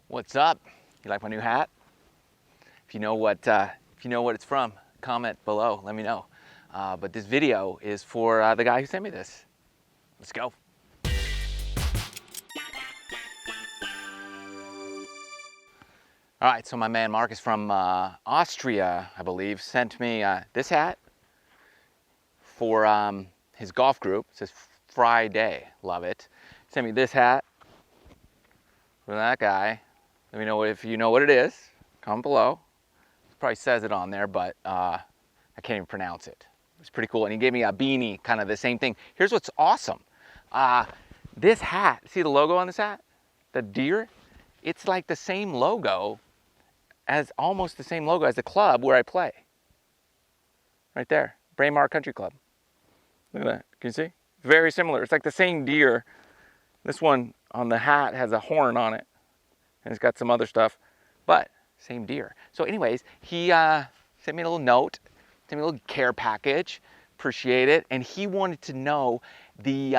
What's up? You like my new hat? If you know what it's from, comment below. Let me know. But this video is for the guy who sent me this. Let's go. All right, so my man Marcus from Austria, I believe, sent me this hat for his golf group. It says Friday. Love it. Sent me this hat for that guy. Let me know if you know what it is. Comment below. It probably says it on there, but I can't even pronounce it. It's pretty cool. And he gave me a beanie, kind of the same thing. Here's what's awesome. This hat, see the logo on this hat? The deer? It's like the same logo almost the same logo as the club where I play. Right there, Braemar Country Club. Look at that, can you see? Very similar, it's like the same deer. This one on the hat has a horn on it. And it's got some other stuff, but same deer. So anyways, he sent me a little note, sent me a little care package, appreciate it. And he wanted to know the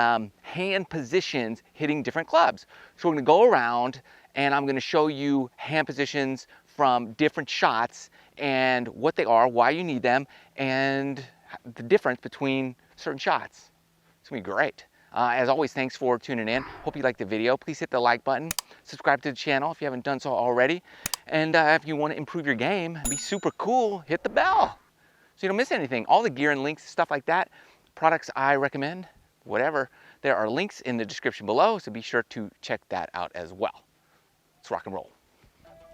hand positions hitting different clubs. So we're gonna go around and I'm gonna show you hand positions from different shots and what they are, why you need them, and the difference between certain shots. It's gonna be great. As always, thanks for tuning in. Hope you liked the video. Please hit the like button, subscribe to the channel if you haven't done so already. And if you wanna improve your game, be super cool, hit the bell so you don't miss anything. All the gear and links, stuff like that, products I recommend, whatever, there are links in the description below, so be sure to check that out as well. Let's rock and roll.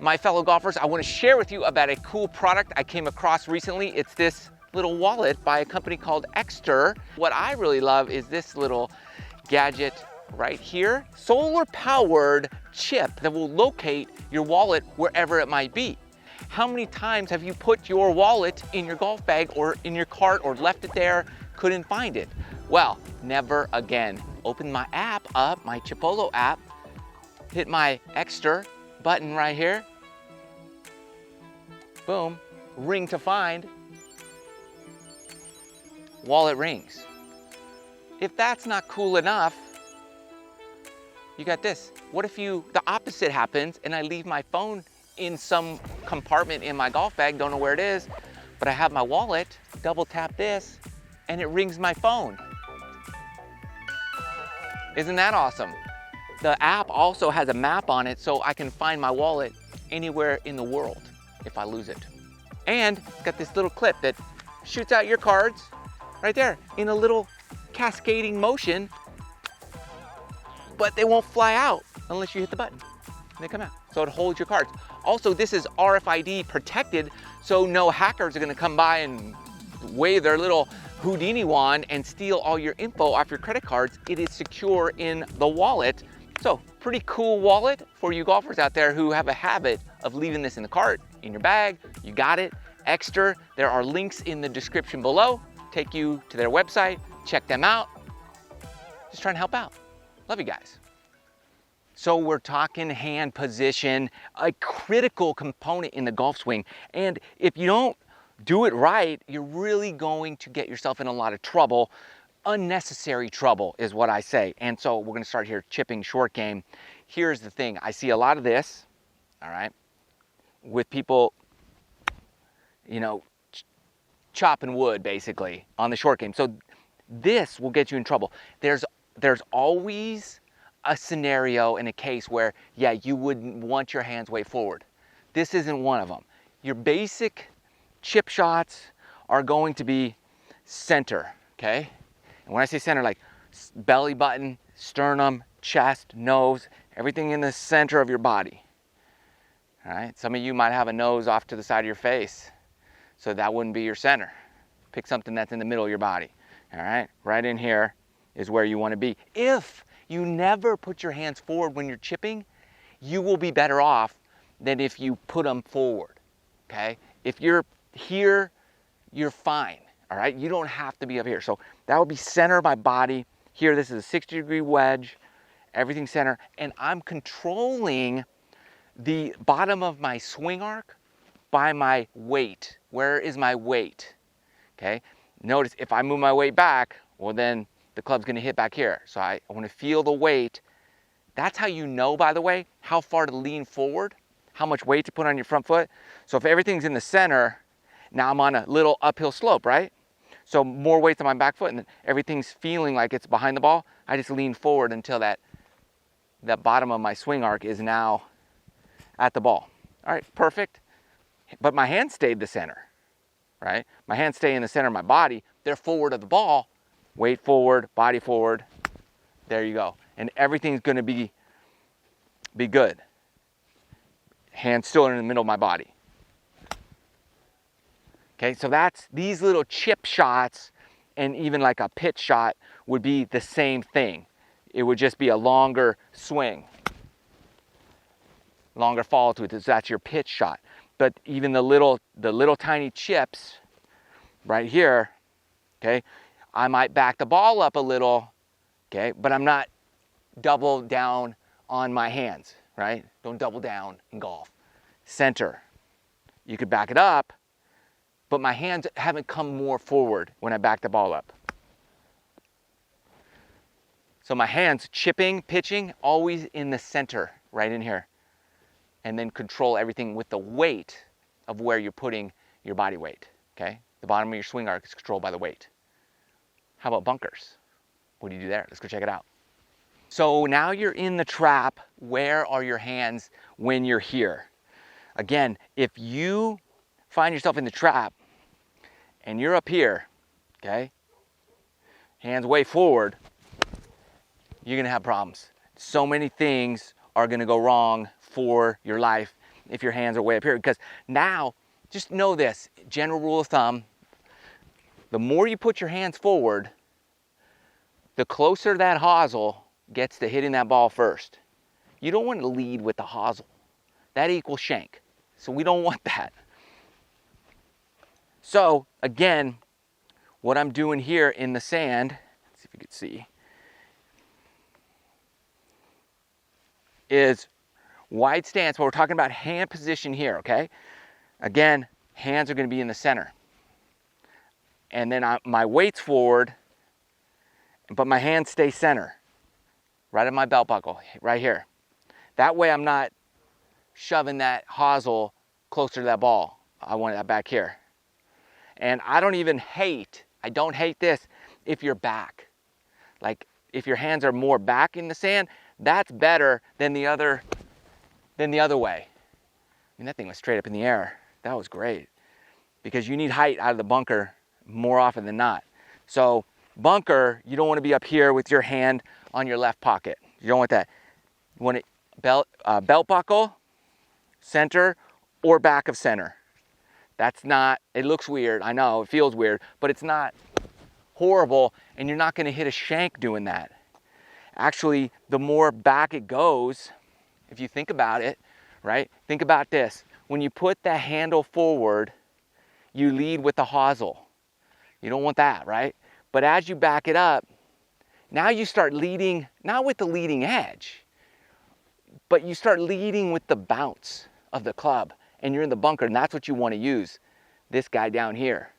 My fellow golfers, I want to share with you about a cool product I came across recently. It's this little wallet by a company called Extre. What I really love is this little gadget right here, solar powered chip that will locate your wallet wherever it might be. How many times have you put your wallet in your golf bag or in your cart or left it there, couldn't find it? Well, never again. Open my app up, my Chipolo app, hit my Extre button right here. Boom, ring to find, wallet rings. If that's not cool enough, you got this. What if the opposite happens and I leave my phone in some compartment in my golf bag, don't know where it is, but I have my wallet, double tap this, and it rings my phone. Isn't that awesome? The app also has a map on it so I can find my wallet anywhere in the world if I lose it. And it's got this little clip that shoots out your cards right there in a little cascading motion, but they won't fly out unless you hit the button. They come out. So it holds your cards. Also, this is RFID protected, so no hackers are gonna come by and wave their little Houdini wand and steal all your info off your credit cards. It is secure in the wallet. So pretty cool wallet for you golfers out there who have a habit of leaving this in the cart, in your bag. You got it, Extre. There are links in the description below. Take you to their website, check them out. Just trying to help out. Love you guys. So we're talking hand position, a critical component in the golf swing. And if you don't do it right, you're really going to get yourself in a lot of trouble. Unnecessary trouble is what I say. And so we're gonna start here, chipping short game. Here's the thing, I see a lot of this, all right, with people, you know, chopping wood basically on the short game. So this will get you in trouble. There's always a scenario in a case where, yeah, you wouldn't want your hands way forward. This isn't one of them. Your basic chip shots are going to be center, okay? And when I say center, like belly button, sternum, chest, nose, everything in the center of your body. All right, some of you might have a nose off to the side of your face, so that wouldn't be your center. Pick something that's in the middle of your body. All right, right in here is where you want to be. If you never put your hands forward when you're chipping, you will be better off than if you put them forward, okay? If you're here, you're fine. All right, you don't have to be up here. So that would be center of my body. Here, this is a 60-degree wedge, everything center. And I'm controlling the bottom of my swing arc by my weight. Where is my weight? Okay, notice if I move my weight back, well then the club's gonna hit back here. So I wanna feel the weight That's how you know, by the way, how far to lean forward, how much weight to put on your front foot. So if everything's in the center, now I'm on a little uphill slope, right? So more weight on my back foot, and then everything's feeling like it's behind the ball. I just lean forward until that bottom of my swing arc is now at the ball. All right, perfect. But my hands stayed the center, right? My hands stay in the center of my body. They're forward of the ball. Weight forward, body forward. There you go. And everything's gonna be good. Hands still in the middle of my body. Okay, so that's these little chip shots, and even like a pitch shot would be the same thing. It would just be a longer swing, longer follow to it. That's your pitch shot. But even the little tiny chips right here, okay, I might back the ball up a little, okay, but I'm not double down on my hands, right? Don't double down in golf. Center. You could back it up, but my hands haven't come more forward when I back the ball up. So my hands chipping, pitching, always in the center, right in here. And then control everything with the weight of where you're putting your body weight, okay? The bottom of your swing arc is controlled by the weight. How about bunkers? What do you do there? Let's go check it out. So now you're in the trap. Where are your hands when you're here? Again, if you find yourself in the trap and you're up here, okay, hands way forward, you're gonna have problems. So many things are gonna go wrong for your life if your hands are way up here. Because now, just know this, general rule of thumb, the more you put your hands forward, the closer that hosel gets to hitting that ball first. You don't want to lead with the hosel. That equals shank. So we don't want that. So again, what I'm doing here in the sand, let's see if you can see, is wide stance, but we're talking about hand position here, okay? Again, hands are going to be in the center. And then my weight's forward, but my hands stay center, right at my belt buckle, right here. That way I'm not shoving that hosel closer to that ball. I want that back here. And I don't hate this if you're back. Like if your hands are more back in the sand, that's better than the other way. I mean, that thing was straight up in the air. That was great. Because you need height out of the bunker more often than not. So bunker, you don't want to be up here with your hand on your left pocket. You don't want that. You want it belt buckle, center, or back of center. That's not, it looks weird, I know, it feels weird, but it's not horrible, and you're not going to hit a shank doing that. Actually, the more back it goes, if you think about it, right? Think about this. When you put the handle forward, you lead with the hosel. You don't want that, right? But as you back it up, now you start leading, not with the leading edge, but you start leading with the bounce of the club, and you're in the bunker, and that's what you want to use, this guy down here.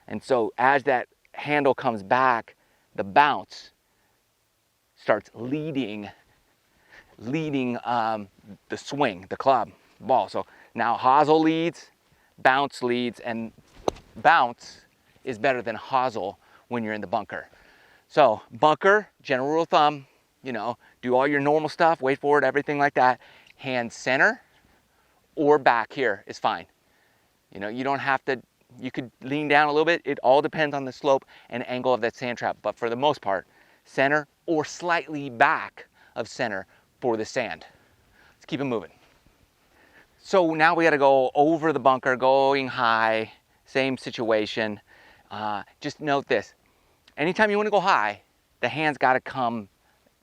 And so as that handle comes back, the bounce starts leading the swing, the club, ball. So now hosel leads, bounce leads, and bounce is better than hosel when you're in the bunker. So bunker, general rule of thumb, you know, do all your normal stuff, weight forward, everything like that. Hand center or back here is fine. You know, you don't have to, you could lean down a little bit. It all depends on the slope and angle of that sand trap. But for the most part, center or slightly back of center for the sand. Let's keep it moving. So now we got to go over the bunker, going high, same situation. Just note this. Anytime you want to go high, the hand's got to come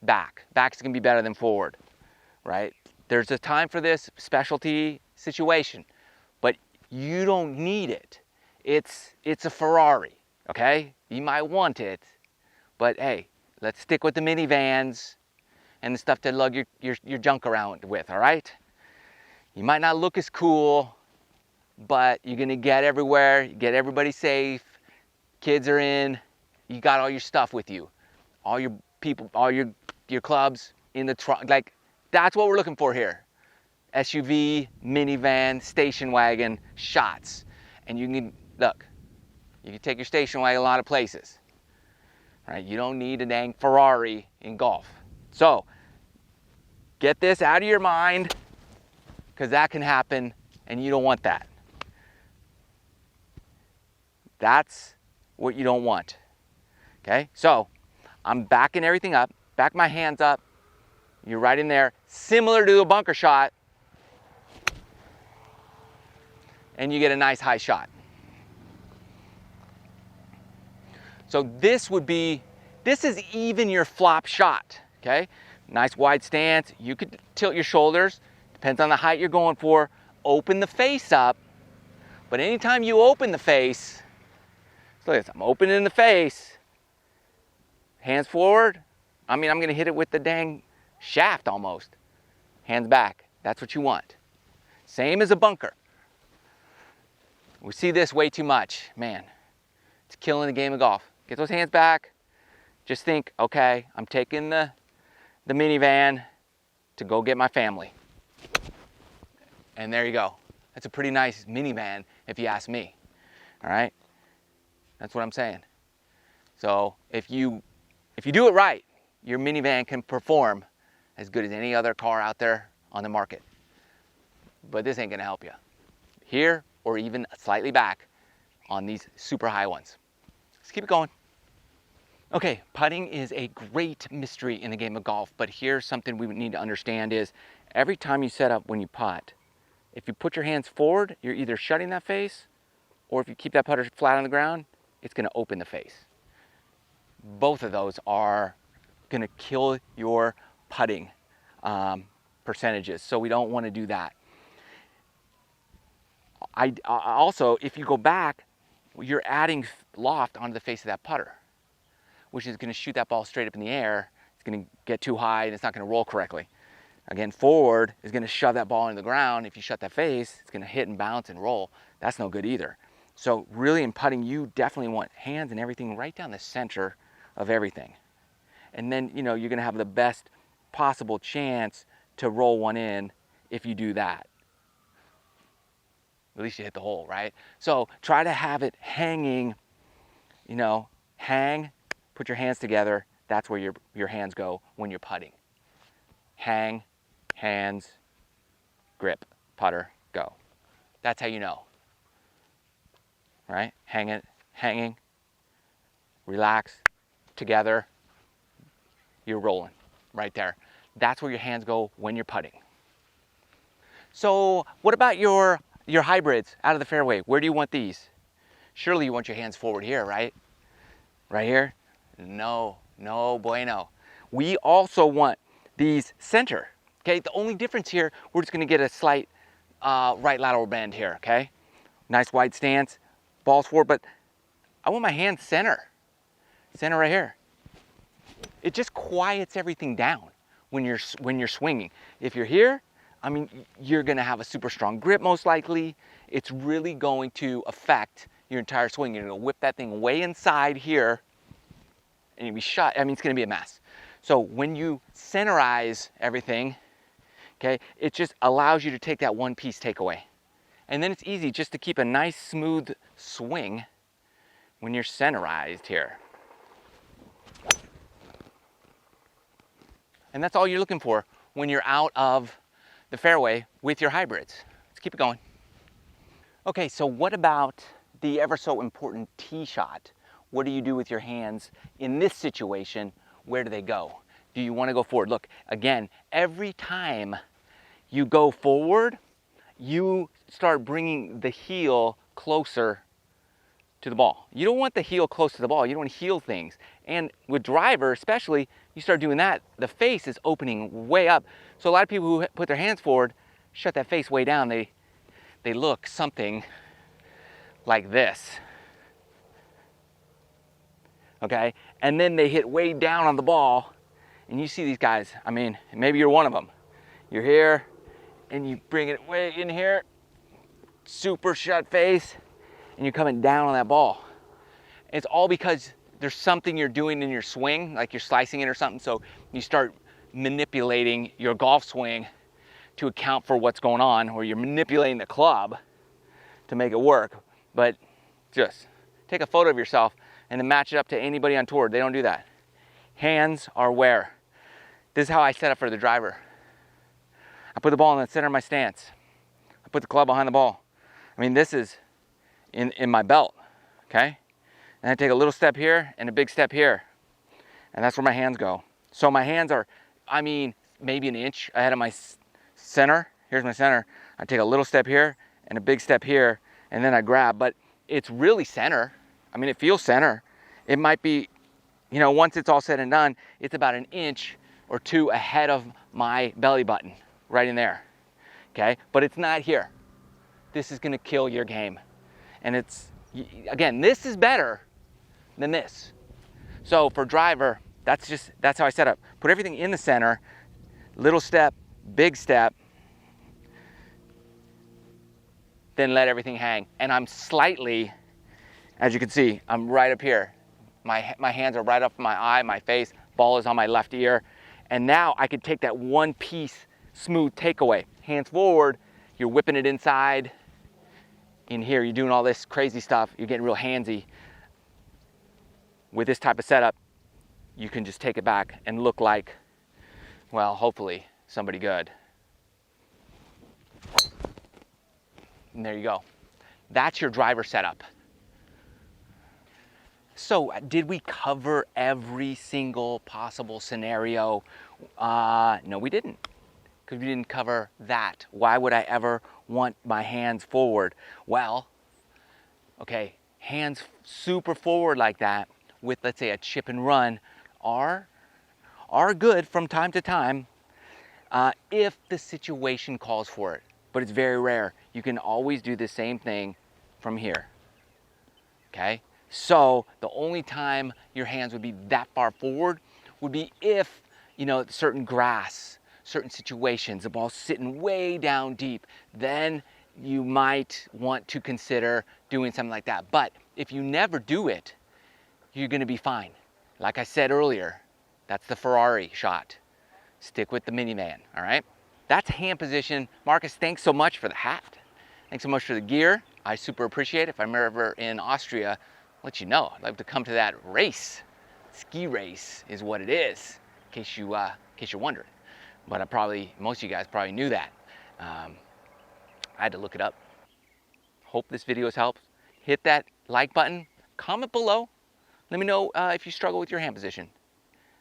back. Back's going to be better than forward, right? There's a time for this specialty situation, but you don't need it. It's a Ferrari, okay? You might want it, but hey, let's stick with the minivans and the stuff to lug your junk around with, all right? You might not look as cool, but you're gonna get everywhere, you get everybody safe, kids are in, you got all your stuff with you, all your people, all your clubs, in the trunk. Like, that's what we're looking for here. SUV, minivan, station wagon shots. And you can, look, you can take your station wagon a lot of places. Right? You don't need a dang Ferrari in golf. So, get this out of your mind, because that can happen and you don't want that. That's what you don't want. Okay, so I'm backing everything up, back my hands up. You're right in there, similar to a bunker shot, and you get a nice high shot. So this is even your flop shot, okay? Nice wide stance. You could tilt your shoulders, depends on the height you're going for. Open the face up, but anytime you open the face, so look at this, I'm opening the face, hands forward. I mean, I'm gonna hit it with the dang shaft almost. Hands back, that's what you want. Same as a bunker. We see this way too much, man. It's killing the game of golf. Get those hands back. Just think, okay, I'm taking the minivan to go get my family. And there you go. That's a pretty nice minivan if you ask me, all right? That's what I'm saying. So if you do it right, your minivan can perform as good as any other car out there on the market. But this ain't gonna help you. Here, or even slightly back on these super high ones. Let's keep it going. Okay, putting is a great mystery in the game of golf, but here's something we need to understand is every time you set up when you putt, if you put your hands forward, you're either shutting that face, or if you keep that putter flat on the ground, it's gonna open the face. Both of those are gonna kill your putting percentages, so we don't wanna do that. Also, if you go back, you're adding loft onto the face of that putter, which is gonna shoot that ball straight up in the air. It's gonna get too high and it's not gonna roll correctly. Again, forward is gonna shove that ball into the ground. If you shut that face, it's gonna hit and bounce and roll. That's no good either. So really in putting, you definitely want hands and everything right down the center of everything. And then, you know, you're gonna have the best possible chance to roll one in if you do that. At least you hit the hole, right? So try to have it hanging, you know, hang, put your hands together. That's where your hands go when you're putting. Hang, hands, grip, putter, go. That's how you know. Right? Hang it, hanging, relax, together, you're rolling right there. That's where your hands go when you're putting. So what about your hybrids out of the fairway? Where do you want these? Surely you want your hands forward here, right? Right here? No, no bueno. We also want these center, okay? The only difference here, we're just gonna get a slight right lateral bend here, okay? Nice wide stance, balls forward, but I want my hands center right here. It just quiets everything down when you're swinging. If you're here, I mean, you're gonna have a super strong grip most likely. It's really going to affect your entire swing. You're gonna whip that thing way inside here and you'll be shot. I mean, it's gonna be a mess. So when you centerize everything, okay, it just allows you to take that one piece takeaway. And then it's easy just to keep a nice smooth swing when you're centerized here. And that's all you're looking for when you're out of the fairway with your hybrids. Let's keep it going. Okay, so what about the ever so important tee shot? What do you do with your hands in this situation? Where do they go? Do you want to go forward? Look, again, every time you go forward, you start bringing the heel closer to the ball. You don't want the heel close to the ball. You don't want to heel things. And with driver especially, you start doing that, the face is opening way up. So a lot of people who put their hands forward, shut that face way down, they look something like this. Okay? And then they hit way down on the ball, and you see these guys, I mean, maybe you're one of them. You're here, and you bring it way in here, super shut face, and you're coming down on that ball. It's all because there's something you're doing in your swing, like you're slicing it or something, so you start manipulating your golf swing to account for what's going on, or you're manipulating the club to make it work. But just take a photo of yourself and then match it up to anybody on tour. They don't do that. Hands are where. This is how I set up for the driver. I put the ball in the center of my stance. I put the club behind the ball. I mean, this is in my belt, okay? And I take a little step here and a big step here. And that's where my hands go. So my hands are, I mean, maybe an inch ahead of my center. Here's my center. I take a little step here and a big step here, and then I grab. But it's really center. I mean, it feels center. It might be, you know, once it's all said and done, it's about an inch or two ahead of my belly button, right in there, okay? But it's not here. This is gonna kill your game. And it's, again, this is better than this. So for driver, that's how I set up. Put everything in the center, little step, big step, then let everything hang. And I'm slightly, as you can see, I'm right up here. My hands are right up my eye, my face, ball is on my left ear. And now I could take that one piece smooth takeaway. Hands forward, you're whipping it inside. In here, you're doing all this crazy stuff. You're getting real handsy. With this type of setup, you can just take it back and look like, well, hopefully somebody good. And there you go. That's your driver setup. So did we cover every single possible scenario? No, we didn't, because we didn't cover that. Why would I ever want my hands forward? Well, okay, hands super forward like that with, let's say, a chip and run are good from time to time if the situation calls for it, but it's very rare. You can always do the same thing from here, okay? So the only time your hands would be that far forward would be if, you know, certain grass, certain situations, the ball's sitting way down deep, then you might want to consider doing something like that. But if you never do it, you're gonna be fine. Like I said earlier, that's the Ferrari shot. Stick with the minivan, all right? That's hand position. Marcus, thanks so much for the hat. Thanks so much for the gear. I super appreciate it. If I'm ever in Austria, I'll let you know. I'd like to come to that race. Ski race is what it is, in case you're wondering. But most of you guys probably knew that. I had to look it up. Hope this video has helped. Hit that like button, comment below. Let me know if you struggle with your hand position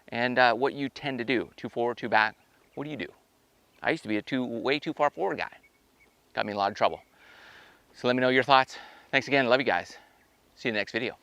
and what you tend to do. 2 forward, 2 back. What do you do? I used to be a way too far forward guy. Got me in a lot of trouble. So let me know your thoughts. Thanks again. Love you guys. See you in the next video.